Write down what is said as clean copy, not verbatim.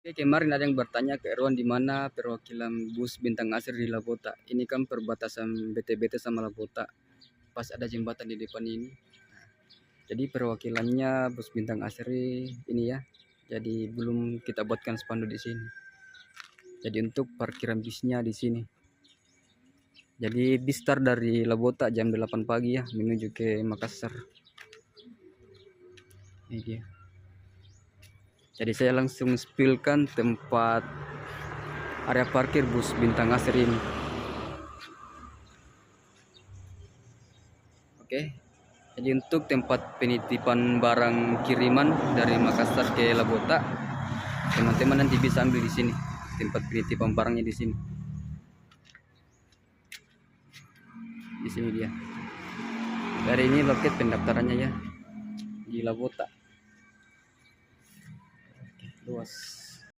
Oke, kemarin ada yang bertanya ke Erwan di mana perwakilan bus Bintang Asri di Labota. Ini kan perbatasan BT-BT sama Labota. Pas ada jembatan di depan ini. Jadi perwakilannya bus Bintang Asri ini ya. Jadi belum kita buatkan spanduk di sini. Jadi untuk parkiran bisnya di sini. Jadi bis start dari Labota jam 8 pagi ya menuju ke Makassar. Ini dia. Jadi saya langsung spillkan tempat area parkir bus Bintang Asri ini. Oke. Jadi untuk tempat penitipan barang kiriman dari Makassar ke Labota, teman-teman nanti bisa ambil di sini. Tempat penitipan barangnya di sini. Di sini dia. Dari ini loket pendaftarannya ya di Labota. Oke, luas.